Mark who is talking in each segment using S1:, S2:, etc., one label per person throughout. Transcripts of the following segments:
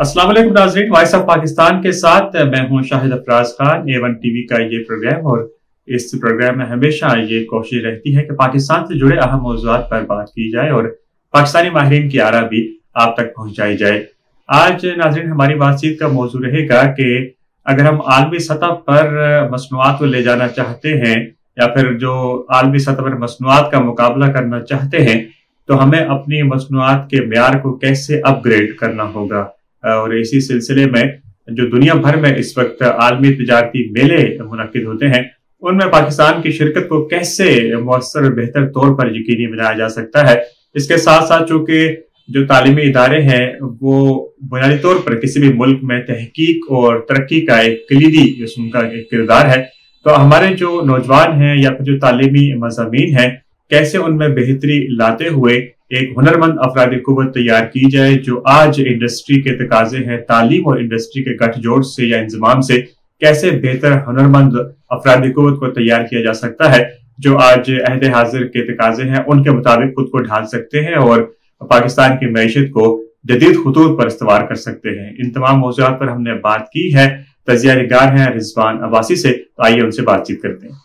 S1: अस्सलाम वालेकुम नाज़रीन, वॉइस ऑफ पाकिस्तान के साथ मैं हूं शाहिद अफराज खान। A1 टीवी का ये प्रोग्राम, और इस प्रोग्राम में हमेशा ये कोशिश रहती है कि पाकिस्तान से जुड़े अहम मौज़ूआत पर बात की जाए और पाकिस्तानी माहिरीन की आरा भी आप तक पहुंचाई जाए। आज नाज़रीन हमारी बातचीत का मौजू रहेगा कि अगर हम आलमी सतह पर मसनूआत को ले जाना चाहते हैं या फिर जो आलमी सतह पर मसनूआत का मुकाबला करना चाहते हैं, तो हमें अपनी मसनूआत के मेयार को कैसे अपग्रेड करना होगा। और इसी सिलसिले में जो दुनिया भर में इस वक्त आलमी तिजारती मेले मुनक्किद होते हैं, उनमें पाकिस्तान की शिरकत को कैसे मौसर और बेहतर तौर पर यकीनी बनाया जा सकता है। इसके साथ साथ चूंकि जो तालीमी इदारे हैं वो बुनियादी तौर पर किसी भी मुल्क में तहकीक और तरक्की का एक कलीदी किस्म का एक किरदार है, तो हमारे जो नौजवान हैं या फिर जो तालीमी मज़ामीन हैं, कैसे उनमें बेहतरी लाते हुए एक हुनरमंद अफरादी कुव्वत तैयार की जाए जो आज इंडस्ट्री के तकाजे हैं। तालीम और इंडस्ट्री के गठजोड़ से या इंजमाम से कैसे बेहतर हुनरमंद अफरादी कुव्वत को तैयार किया जा सकता है जो आज अहद हाजिर के तकाजे हैं उनके मुताबिक खुद को ढाल सकते हैं और पाकिस्तान की मैशत को जदीद खतूत पर इस्तवार कर सकते हैं। इन तमाम मौज़ूआत पर हमने बात की है। तजिया निगार हैं रिजवान अब्बासी से, तो आइए उनसे बातचीत करते हैं।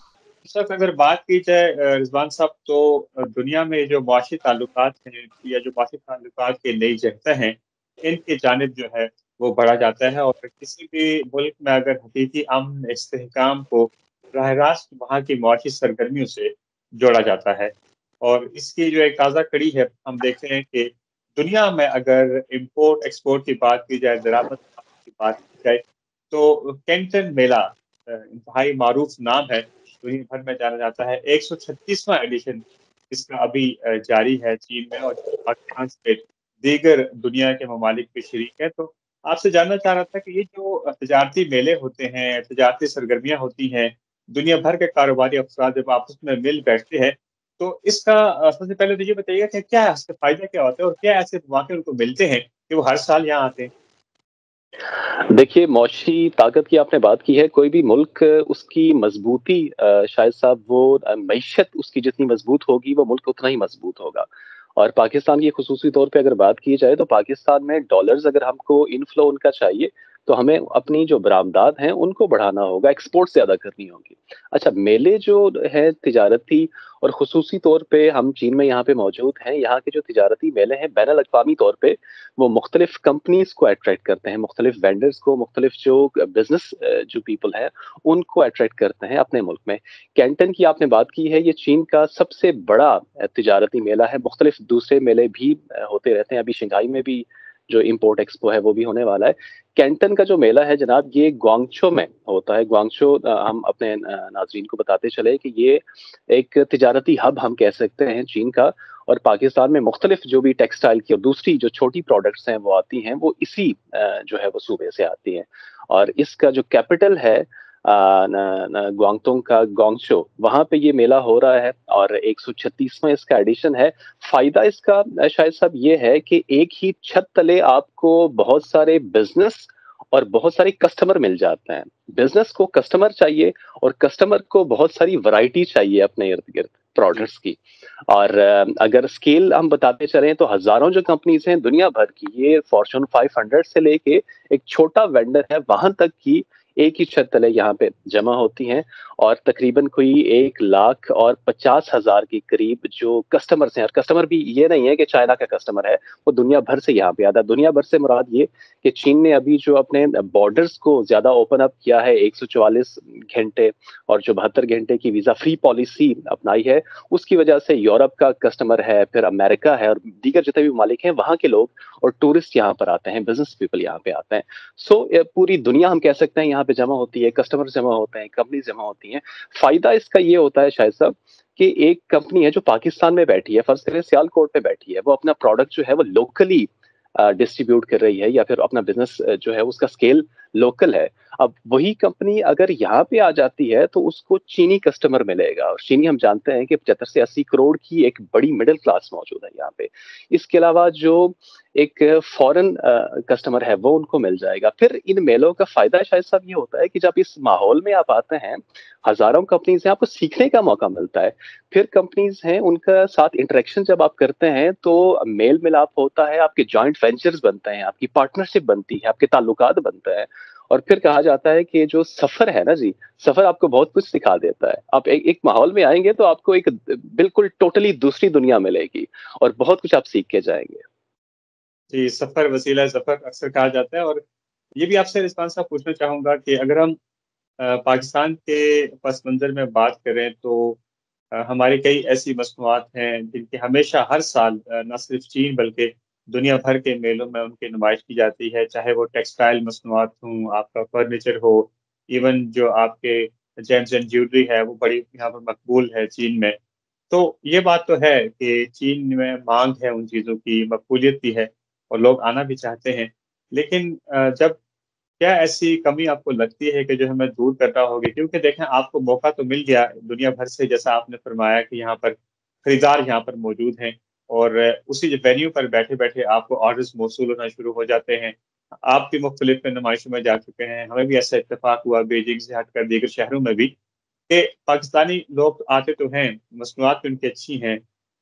S2: सर, अगर बात की जाए रिजवान साहब, तो दुनिया में जो माशी ताल्लुकात हैं या जो माशी ताल्लुकात के नई जहतें हैं, इनकी जानिब जो है वो बढ़ा जाता है। और किसी भी मुल्क में अगर हकीकी अमन इस्तेहकाम को राह रास्त वहाँ की माशी सरगर्मियों से जोड़ा जाता है। और इसकी जो एक ताज़ा कड़ी है, हम देखते हैं कि दुनिया में अगर इम्पोर्ट एक्सपोर्ट की बात की जाए, दरामद की बात की जाए, तो कैंटन मेला इंतहाई मारूफ नाम है, दुनिया भर में जाना जाता है। 136वां एडिशन इसका अभी जारी है चीन में, और पाकिस्तान से दीगर दुनिया के ममालिक भी शरीक है। तो आपसे जानना चाह रहा था कि ये जो तजारती मेले होते हैं, तजारती सरगर्मियाँ होती हैं, दुनिया भर के कारोबारी अफराद जब आपस में मिल बैठते हैं, तो इसका सबसे पहले तो ये बताइएगा कि क्या इसके फायदे क्या होते हैं और क्या ऐसे मौके उनको मिलते हैं कि वो हर साल यहाँ आते हैं?
S3: देखिए, मौशी ताकत की आपने बात की है। कोई भी मुल्क उसकी मजबूती शायद साहब वो मईशत उसकी जितनी मजबूत होगी वो मुल्क उतना ही मजबूत होगा। और पाकिस्तान की खुसूसी तौर पे अगर बात की जाए तो पाकिस्तान में डॉलर्स अगर हमको इनफ्लो उनका चाहिए तो हमें अपनी जो बरामदात हैं उनको बढ़ाना होगा, एक्सपोर्ट ज़्यादा करनी होगी। अच्छा, मेले जो है तिजारती, और खुसूसी तौर पे हम चीन में यहाँ पे मौजूद हैं, यहाँ के जो तिजारती मेले हैं बैनुल अक़वामी तौर पे वो मुख्तलिफ कंपनीज को अट्रैक्ट करते हैं, मुख्तलिफ वेंडर्स को, मुख्तलिफ जो बिजनेस जो पीपल है उनको अट्रैक्ट करते हैं अपने मुल्क में। कैंटन की आपने बात की है, ये चीन का सबसे बड़ा तिजारती मेला है। मुख्तलिफ दूसरे मेले भी होते रहते हैं। अभी शंघाई में भी जो इम्पोर्ट एक्सपो है वो भी होने वाला है। कैंटन का जो मेला है जनाब, ये ग्वांगझो में होता है। ग्वांगझो हम अपने नाजरीन को बताते चले कि ये एक तिजारती हब हम कह सकते हैं चीन का। और पाकिस्तान में मुख्तलिफ जो भी टेक्सटाइल की और दूसरी जो छोटी प्रोडक्ट्स हैं वो आती हैं, वो इसी जो है वो सूबे से आती हैं। और इसका जो कैपिटल है ग्वांगतोंग का ग्वांगझो, वहाँ पे ये मेला हो रहा है और 136वां इसका एडिशन है। फायदा इसका शायद साहब ये है कि एक ही छत तले आपको बहुत सारे बिजनेस और बहुत सारे कस्टमर मिल जाते हैं। बिजनेस को कस्टमर चाहिए और कस्टमर को बहुत सारी वैरायटी चाहिए अपने इर्द गिर्द प्रोडक्ट्स की। और अगर स्केल हम बताते चलें तो हजारों जो कंपनीज हैं दुनिया भर की, ये फॉर्च्यून 500 से लेके एक छोटा वेंडर है वहां तक की एक ही छत तले यहाँ पे जमा होती हैं। और तकरीबन कोई 1,50,000 के करीब जो कस्टमर्स हैं, और कस्टमर भी ये नहीं है कि चाइना का कस्टमर है, वो दुनिया भर से यहाँ पे आता है। दुनिया भर से मुराद ये कि चीन ने अभी जो अपने बॉर्डर्स को ज्यादा ओपन अप किया है, 144 घंटे और जो 72 घंटे की वीजा फ्री पॉलिसी अपनाई है, उसकी वजह से यूरोप का कस्टमर है, फिर अमेरिका है और दीगर जितने भी मालिक हैं वहाँ के लोग और टूरिस्ट यहाँ पर आते हैं, बिजनेस पीपल यहाँ पे आते हैं। सो पूरी दुनिया हम कह सकते हैं यहाँ पे जमा होती है, कस्टमर जमा होते हैं, कंपनी जमा होती हैं। फायदा इसका ये होता है शायद साहब कि एक कंपनी है जो पाकिस्तान में बैठी है, फर्ज करें सियालकोट पे बैठी है, वो अपना प्रोडक्ट जो है वो लोकली डिस्ट्रीब्यूट कर रही है या फिर अपना बिजनेस जो है उसका स्केल लोकल है। अब वही कंपनी अगर यहाँ पे आ जाती है तो उसको चीनी कस्टमर मिलेगा, और चीनी हम जानते हैं कि 75 से 80 करोड़ की एक बड़ी मिडिल क्लास मौजूद है यहाँ पे। इसके अलावा जो एक फॉरेन कस्टमर है वो उनको मिल जाएगा। फिर इन मेलों का फायदा शायद साहब ये होता है कि जब इस माहौल में आप आते हैं, हजारों कंपनीज हैं, आपको सीखने का मौका मिलता है। फिर कंपनीज हैं, उनका साथ इंटरेक्शन जब आप करते हैं तो मेल मिलाप होता है, आपके जॉइंट वेंचर्स बनते हैं, आपकी पार्टनरशिप बनती है, आपके ताल्लुकात बनते हैं। और फिर कहा जाता है कि जो सफर है ना जी, सफर आपको बहुत कुछ सिखा देता है। आप एक माहौल में आएंगे तो आपको एक बिल्कुल टोटली दूसरी दुनिया मिलेगी और बहुत कुछ आप सीख के जाएंगे।
S2: जी, सफर वसीला सफर अक्सर कहा जाता है। और ये भी आपसे रिस्पांस साहब पूछना चाहूंगा कि अगर हम पाकिस्तान के पस मंजर में बात करें तो हमारी कई ऐसी मसनूआत हैं जिनकी हमेशा हर साल न सिर्फ चीन बल्कि दुनिया भर के मेलों में उनकी नुमाइश की जाती है, चाहे वो टेक्सटाइल मसनूआत हों, आपका फर्नीचर हो, इवन जो आपके जेम्स एंड ज्वेलरी है वो बड़ी यहाँ पर मकबूल है चीन में। तो ये बात तो है कि चीन में मांग है उन चीज़ों की, मकबूलियत भी है और लोग आना भी चाहते हैं। लेकिन जब क्या ऐसी कमी आपको लगती है कि जो हमें दूर करना होगी? क्योंकि देखें, आपको मौका तो मिल गया दुनिया भर से, जैसा आपने फरमाया कि यहाँ पर खरीदार यहाँ पर मौजूद हैं और उसी वेन्यू पर बैठे-बैठे आपको ऑर्डर्स मौसूल होना शुरू हो जाते हैं। आप भी मुख्तलिफ नुमाइशों में जा चुके हैं, हमें भी ऐसा इत्तेफाक हुआ बीजिंग से हटकर दीगर शहरों में भी कि पाकिस्तानी लोग आते तो हैं, मसनूआत भी उनकी अच्छी हैं,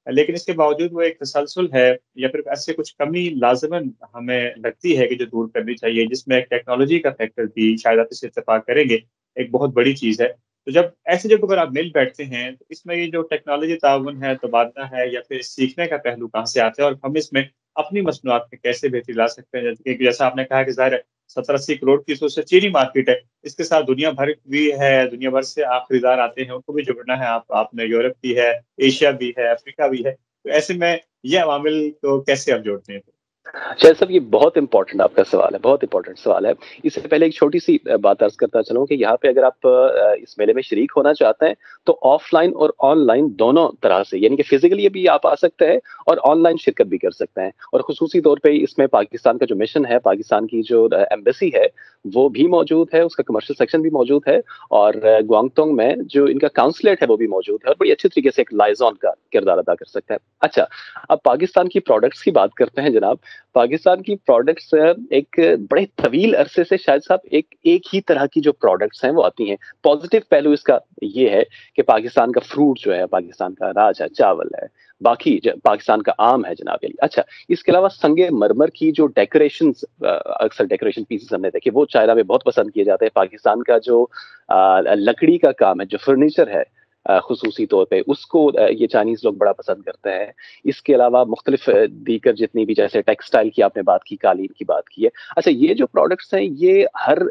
S2: लेकिन इसके बावजूद वो एक तसलसल है या फिर ऐसे कुछ कमी लाज़िमन हमें लगती है कि जो दूर करनी चाहिए, जिसमें एक टेक्नोलॉजी का फैक्टर भी, शायद आप इससे इत्तेफ़ाक करेंगे, एक बहुत बड़ी चीज़ है। तो जब ऐसी जगह पर आप मिल बैठते हैं, तो इसमें ये जो टेक्नोलॉजी ताउन है, तबादला है या फिर सीखने का पहलू कहाँ से आता है और हम इसमें अपनी मसनूआत में कैसे बेहतरी ला सकते हैं? जैसे कि जैसा आपने कहा कि ज़ाहिर है 70-80 करोड़ की तो उससे चीनी मार्केट है। इसके साथ दुनिया भर भी है, दुनिया भर से आप खरीदार आते हैं, उनको भी जोड़ना है। आपने यूरोप भी है, एशिया भी है, अफ्रीका भी है। तो ऐसे में ये अवामिल को कैसे आप जोड़ते हैं?
S3: शायद साहब ये बहुत इंपॉर्टेंट आपका सवाल है, बहुत इंपॉर्टेंट सवाल है। इससे पहले एक छोटी सी बात अर्ज करता चलूं कि यहाँ पे अगर आप इस मेले में शरीक होना चाहते हैं तो ऑफलाइन और ऑनलाइन दोनों तरह से, यानी कि फिजिकली भी आप आ सकते हैं और ऑनलाइन शिरकत भी कर सकते हैं। और खुसूसी तौर पे इसमें पाकिस्तान का जो मिशन है, पाकिस्तान की जो एम्बेसी है वो भी मौजूद है, उसका कमर्शियल सेक्शन भी मौजूद है, और ग्वांगतोंग में जो इनका काउंसलेट है वो भी मौजूद है, और बड़ी अच्छी तरीके से एक लाइजॉन का किरदार अदा कर सकता है। अच्छा, अब पाकिस्तान की प्रोडक्ट्स की बात करते हैं जनाब। पाकिस्तान की प्रोडक्ट्स एक बड़े तवील अरसे से शायद साहब एक ही तरह की जो प्रोडक्ट्स हैं वो आती हैं। पॉजिटिव पहलू इसका ये है कि पाकिस्तान का फ्रूट जो है, पाकिस्तान का अनाज है, चावल है, बाकी पाकिस्तान का आम है जनाब अली। अच्छा, इसके अलावा संगे मरमर की जो डेकोरेशंस, अक्सर डेकोरेशन पीसेस हमने देखे वो चाइना में बहुत पसंद किए जाते हैं। पाकिस्तान का जो लकड़ी का काम है, जो फर्नीचर है खुसूसी तौर पे, उसको ये चाइनीज लोग बड़ा पसंद करते हैं। इसके अलावा मुख्तलिफ दीगर जितनी भी, जैसे टेक्सटाइल की आपने बात की, कालीन की बात की है। अच्छा, ये जो प्रोडक्ट्स हैं ये हर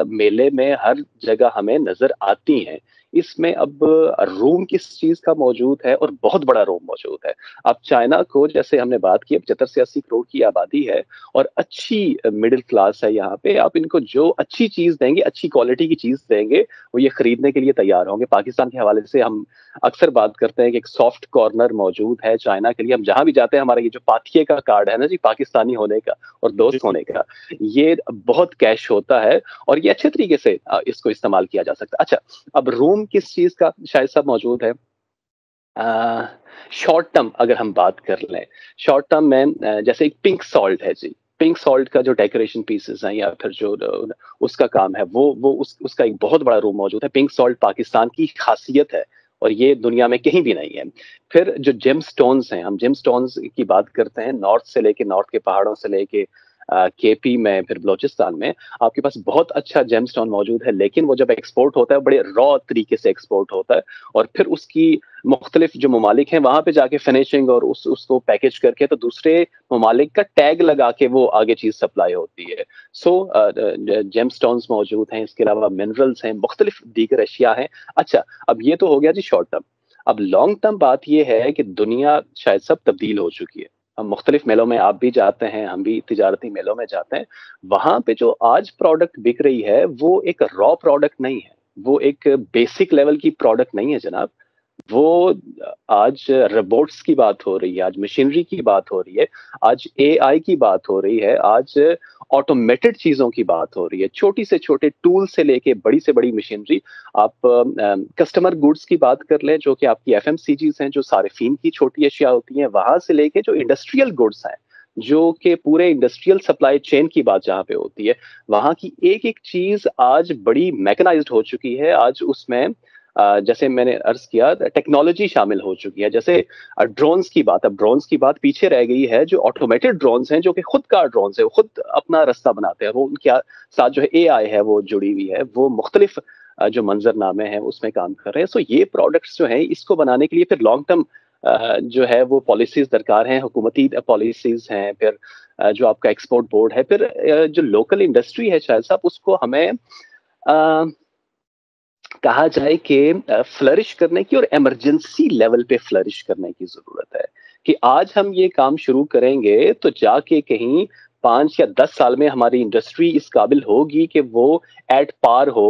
S3: मेले में हर जगह हमें नजर आती हैं। इसमें अब रूम किस चीज का मौजूद है, और बहुत बड़ा रूम मौजूद है। अब चाइना को, जैसे हमने बात की, 75 से 80 करोड़ की आबादी है और अच्छी मिडिल क्लास है यहाँ पे। आप इनको जो अच्छी चीज देंगे, अच्छी क्वालिटी की चीज देंगे, वो ये खरीदने के लिए तैयार होंगे। पाकिस्तान के हवाले से हम अक्सर बात करते हैं कि एक सॉफ्ट कॉर्नर मौजूद है चाइना के लिए। हम जहां भी जाते हैं, हमारा ये जो पाथिये का कार्ड है ना जी, पाकिस्तानी होने का और
S2: जी,
S3: दोस्त
S2: जी।
S3: होने का, ये बहुत कैश होता है और ये अच्छे तरीके से इसको इस्तेमाल किया जा सकता है। अच्छा, अब रूम किस चीज का शायद सब मौजूद है? शॉर्ट टर्म अगर हम बात कर लें, शॉर्ट टर्म में जैसे एक पिंक सॉल्ट है जी, पिंक सॉल्ट का जो डेकोरेशन पीसेस हैं या फिर जो उसका काम है, वो उसका एक बहुत बड़ा रूम मौजूद है। पिंक सॉल्ट पाकिस्तान की खासियत है और ये दुनिया में कहीं भी नहीं है। फिर जो जेम स्टोन्स हैं, हम जेम स्टोन्स की बात करते हैं, नॉर्थ से लेके, नॉर्थ के पहाड़ों से लेके केपी में, फिर बलोचिस्तान में आपके पास बहुत अच्छा जेमस्टोन मौजूद है। लेकिन वो जब एक्सपोर्ट होता है, बड़े रॉ तरीके से एक्सपोर्ट होता है, और फिर उसकी मुख्तलिफ जो ममालिक हैं वहां पे जाके फिनिशिंग और उसको पैकेज करके तो दूसरे ममालिक का टैग लगा के वो आगे चीज सप्लाई होती है। सो जेमस्टोन्स मौजूद हैं, इसके अलावा मिनरल्स हैं, मुख्तलिफ दीगर अशिया हैं। अच्छा, अब ये तो हो गया जी शॉर्ट टर्म। अब लॉन्ग टर्म बात ये है कि दुनिया शायद सब तब्दील हो चुकी है। हम मुख्तलिफ मेलों में आप भी जाते हैं, हम भी तिजारती मेलों में जाते हैं। वहां पे जो आज प्रोडक्ट बिक रही है वो एक रॉ प्रोडक्ट नहीं है, वो एक बेसिक लेवल की प्रोडक्ट नहीं है जनाब। وہ آج روبوٹس کی بات ہو رہی ہے، آج مشینری کی بات ہو رہی ہے، آج اے آئی کی بات ہو رہی ہے، آج آٹومیٹڈ چیزوں کی بات ہو رہی ہے، چھوٹی سے چھوٹے ٹول سے لے کے بڑی سے بڑی مشینری. آپ کسٹمر گوڈس کی بات کر لیں جو کہ آپ کی ایف ایم سی جیز ہیں، جو صارفین کی چھوٹی اشیاء ہوتی ہیں، وہاں سے لے کے جو انڈسٹریل گوڈس ہیں، جو کہ پورے انڈسٹریل سپلائی چین کی بات جہاں پہ ہوتی ہے، وہاں کی ایک ایک چیز آج بڑی میکنائزڈ ہو چکی ہے. آج اس میں جیسے میں نے عرض کیا ٹیکنالوجی شامل ہو چکی ہے. جیسے ڈرونز کی بات، اب ڈرونز کی بات پیچھے رہ گئی ہے. جو آٹومیٹڈ ڈرونز ہیں، جو کہ خود کار ڈرونز ہیں، وہ خود اپنا رستہ بناتے ہیں، وہ ان کے ساتھ جو ہے اے آئی ہے وہ جڑی ہوئی ہے، وہ مختلف جو منظر نامے ہیں اس میں کام کر رہے ہیں. سو یہ پروڈکٹس جو ہیں اس کو بنانے کے لیے پھر لانگ ٹرم جو ہے وہ پالیسیز درکار ہیں، حکومتی پالیسیز ہیں، پھر جو آپ کا ایکسپورٹ بورڈ ہے، پھر جو لوکل انڈسٹری ہے شاید صاحب، اس کو ہمیں کہا جائے کہ فلرش کرنے کی اور ایمرجنسی لیول پہ فلرش کرنے کی ضرورت ہے. کہ آج ہم یہ کام شروع کریں گے تو جا کے کہیں 5 یا 10 سال میں ہماری انڈسٹری اس قابل ہوگی کہ وہ ایٹ پار ہو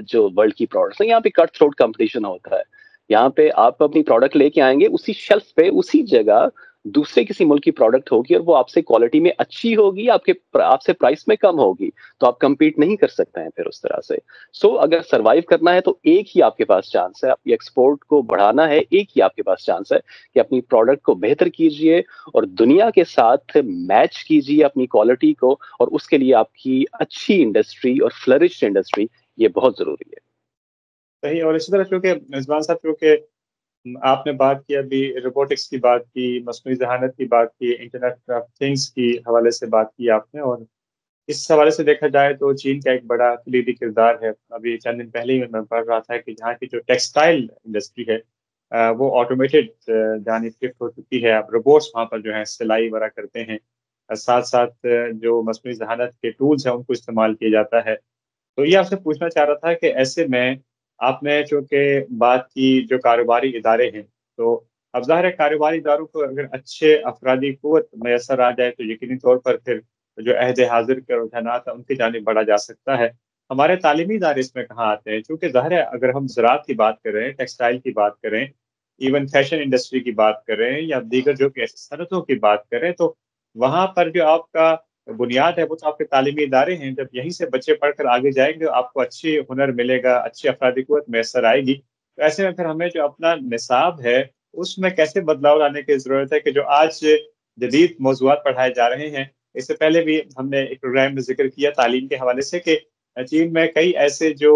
S3: جو ورلڈ کی پروڈکٹس ہیں. یہاں پہ کٹ تھروٹ کمپٹیشن ہوتا ہے. یہاں پہ آپ اپنی پروڈکٹ لے کے آئیں گے، اسی شیلف پہ اسی جگہ دوسرے کسی ملک کی پروڈکٹ ہوگی اور وہ آپ سے کوالٹی میں اچھی ہوگی، آپ سے پرائس میں کم ہوگی، تو آپ کمپیٹ نہیں کر سکتے ہیں پھر اس طرح سے. سو اگر سروائیو کرنا ہے تو ایک ہی آپ کے پاس چانس ہے، اپنی ایکسپورٹ کو بڑھانا ہے، ایک ہی آپ کے پاس چانس ہے کہ اپنی پروڈکٹ کو بہتر کیجئے اور دنیا کے ساتھ میچ کیجئے اپنی کوالٹی کو. اور اس کے لیے آپ کی اچھی انڈسٹری اور فلرشڈ انڈسٹری یہ بہت ضروری ہے.
S2: صحیح. اور اسی طرح چونکہ رضوان صاحب، چونکہ آپ نے بات کی، ابھی روبوٹکس کی بات کی، مصنوعی ذہانت کی بات کی، انٹرنیٹ آف تھنگس کی حوالے سے بات کی آپ نے. اور اس حوالے سے دیکھا جائے تو چین کا ایک بڑا کلیدی کردار ہے. ابھی چند دن پہلے ہی میں پڑھ رہا تھا کہ جہاں کی جو ٹیکسٹائل انڈسٹری ہے وہ آٹومیٹڈ جانب شفٹ ہو چکی ہے. اب روبوٹس وہاں پر جو ہے سلائی وغیرہ کرتے ہیں، ساتھ ساتھ جو مصنوعی ذہانت کے ٹولز ہیں ان کو استعمال کیا جاتا ہے. تو یہ آپ سے پوچھنا چاہ رہا تھا کہ ایسے میں آپ نے چونکہ بات کی جو کاروباری ادارے ہیں، تو اب ظاہر ہے کاروباری اداروں کو اگر اچھے افرادی قوت میسر آ جائے تو یقینی طور پر پھر جو عہد حاضر کے رجحانات ہیں ان کی جانب بڑھا جا سکتا ہے. ہمارے تعلیمی ادارے اس میں کہاں آتے ہیں؟ چونکہ ظاہر ہے اگر ہم زراعت کی بات کریں، ٹیکسٹائل کی بات کریں، ایون فیشن انڈسٹری کی بات کریں، یا دیگر جو کہ ایسی صنعتوں کی بات کریں، تو وہاں پر جو آپ کا بنیاد ہے وہ تو آپ کے تعلیمی ادارے ہیں. جب یہیں سے بچے پڑھ کر آگے جائیں گے، آپ کو اچھی ہنر ملے گا، اچھی افرادی قوت میسر آئے گی. تو ایسے میں پھر ہمیں جو اپنا نصاب ہے اس میں کیسے بدلاؤ لانے کی ضرورت ہے کہ جو آج جدید موضوعات پڑھائے جا رہے ہیں. اس سے پہلے بھی ہم نے ایک پروگرام میں ذکر کیا تعلیم کے حوالے سے کہ چین میں کئی ایسے جو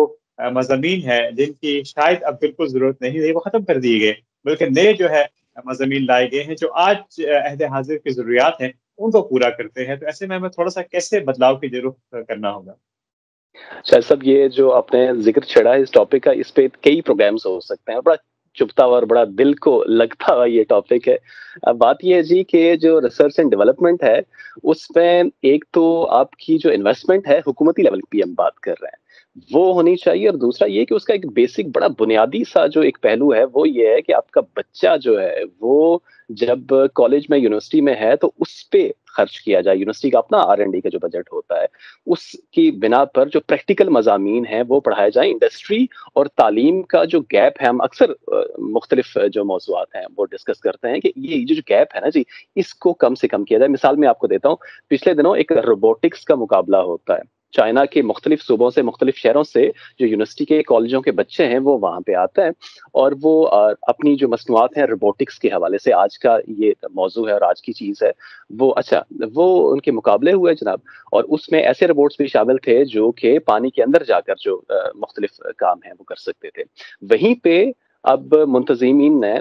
S2: مضامین ہیں جن کی شاید اب بالکل ضرورت نہیں رہی، وہ ختم کر دیے گئے، بلکہ نئے جو ہے مضامین لائے گئے ہیں جو آج عہد حاضر کی ضروریات ہیں ان کو پورا کرتے ہیں. تو ایسے میں ہمیں تھوڑا سا کیسے بدلاؤ کی ضرورت کرنا ہوگا؟
S3: شاید صاحب یہ جو آپ نے ذکر چھڑا ہے اس ٹاپک کا، اس پہ کئی پروگرامز ہو سکتے ہیں، اور بڑا چبھتا ہوا اور بڑا دل کو لگتا ہوا یہ ٹاپک ہے. اب بات یہ ہے جی کہ جو ریسرچ اینڈ ڈیولپمنٹ ہے اس میں ایک تو آپ کی جو انویسٹمنٹ ہے حکومتی لیول پہ ہم بات کر رہے ہیں وہ ہونی چاہیے، اور دوسرا یہ کہ اس کا ایک بیسک بڑا بنیادی سا جو ایک پہلو ہے وہ یہ ہے کہ آپ کا بچہ جو ہے وہ جب کالج میں یونیورسٹی میں ہے تو اس پہ خرچ کیا جائے. یونیورسٹی کا اپنا R&D کا جو بجٹ ہوتا ہے اس کی بنا پر جو پریکٹیکل مضامین ہیں وہ پڑھائے جائیں. انڈسٹری اور تعلیم کا جو گیپ ہے، ہم اکثر مختلف جو موضوعات ہیں وہ ڈسکس کرتے ہیں کہ یہ جو گیپ ہے نا جی، اس کو کم سے کم کیا جائے. مثال میں آپ کو دیتا ہوں، پچھلے دنوں ایک روبوٹکس کا مقابلہ ہوتا ہے. چائنا کے مختلف صوبوں سے، مختلف شہروں سے جو یونیورسٹی کے کالجوں کے بچے ہیں وہ وہاں پہ آتے ہیں اور وہ اپنی جو مصنوعات ہیں روبوٹکس کے حوالے سے، آج کا یہ موضوع ہے اور آج کی چیز ہے وہ ان کے مقابلے ہوئے جناب. اور اس میں ایسے روبوٹس بھی شامل تھے جو کہ پانی کے اندر جا کر جو مختلف کام ہیں وہ کر سکتے تھے. وہیں پہ اب منتظمین نے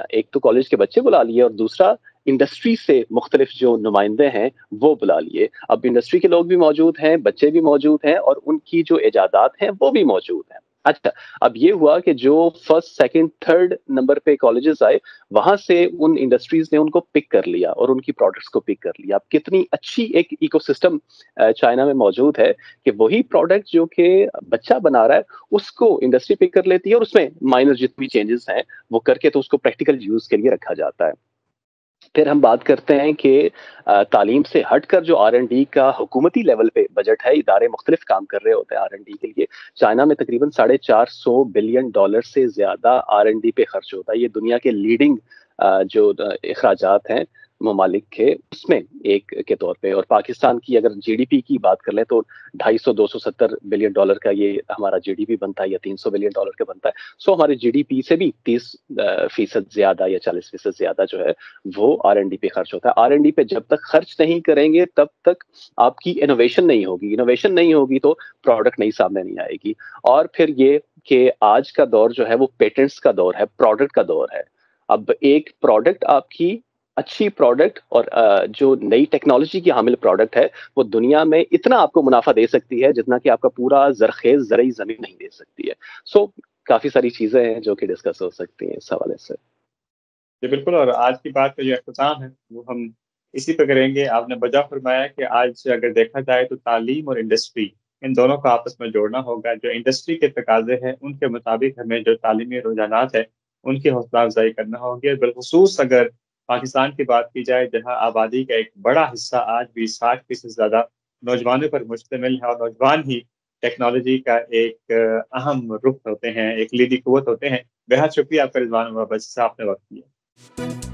S3: ایک تو کالج کے بچے بلا لیے اور دوسرا انڈسٹری سے مختلف جو نمائندے ہیں وہ بلا لیے. اب انڈسٹری کے لوگ بھی موجود ہیں، بچے بھی موجود ہیں، اور ان کی جو ایجادات ہیں وہ بھی موجود ہیں. اچھا، اب یہ ہوا کہ جو فرسٹ سیکنڈ تھرڈ نمبر پہ کالجز آئے وہاں سے ان انڈسٹریز نے ان کو پک کر لیا اور ان کی پروڈکٹس کو پک کر لیا. اب کتنی اچھی ایک ایکو سسٹم چائنا میں موجود ہے کہ وہی پروڈکٹ جو کہ بچہ بنا رہا ہے اس کو انڈسٹری پک کر لیتی ہے اور اس میں مائنر جتنی چینجز ہیں وہ کر کے تو اس کو پریکٹیکل یوز کے لیے رکھا جاتا ہے. پھر ہم بات کرتے ہیں کہ تعلیم سے ہٹ کر جو R&D کا حکومتی لیول پہ بجٹ ہے، ادارے مختلف کام کر رہے ہوتے ہیں R&D کے لیے. چائنا میں تقریباً $450 بلین سے زیادہ R&D پہ خرچ ہوتا ہے. یہ دنیا کے لیڈنگ جو اخراجات ہیں ممالک کے اس میں ایک کے طور پہ. اور پاکستان کی اگر GDP کی بات کر لیں تو $250-270 بلین کا یہ ہمارا GDP بنتا ہے، یا $300 بلین کا بنتا ہے. سو ہمارے GDP سے بھی 30% زیادہ یا 40% زیادہ جو ہے وہ R&D پہ خرچ ہوتا ہے. R&D پہ جب تک خرچ نہیں کریں گے تب تک آپ کی انوویشن نہیں ہوگی. انوویشن نہیں ہوگی تو پروڈکٹ نہیں سامنے نہیں آئے گی. اور پھر یہ کہ آج کا دور جو ہے وہ پیٹنٹس کا دور ہے، پروڈکٹ کا دور ہے. اب ایک پروڈکٹ آپ کی اچھی پروڈکٹ اور جو نئی ٹیکنالوجی کی حامل پروڈکٹ ہے وہ دنیا میں اتنا آپ کو منافع دے سکتی ہے جتنا کہ آپ کا پورا زرخیز زرعی زمین نہیں دے سکتی ہے. سو کافی ساری چیزیں ہیں جو کہ ڈسکس ہو سکتی ہیں اس حوالے سے.
S2: جی بالکل. اور آج کی بات کا جو اختتام ہے وہ ہم اسی پہ کریں گے. آپ نے بجا فرمایا کہ آج اگر دیکھا جائے تو تعلیم اور انڈسٹری ان دونوں کو آپس میں جوڑنا ہوگا. جو انڈسٹری کے تقاضے ہیں ان کے مطابق ہمیں جو تعلیمی رجحانات ہیں ان کی حوصلہ افزائی کرنا ہوگی. بالخصوص اگر پاکستان کی بات کی جائے جہاں آبادی کا ایک بڑا حصہ آج بھی 60% سے زیادہ نوجوانوں پر مشتمل ہے، اور نوجوان ہی ٹیکنالوجی کا ایک اہم رخ ہوتے ہیں، ایک لیڈی قوت ہوتے ہیں. بہت شکریہ آپ کا رضوان بچ صاحب نے وقت دیا.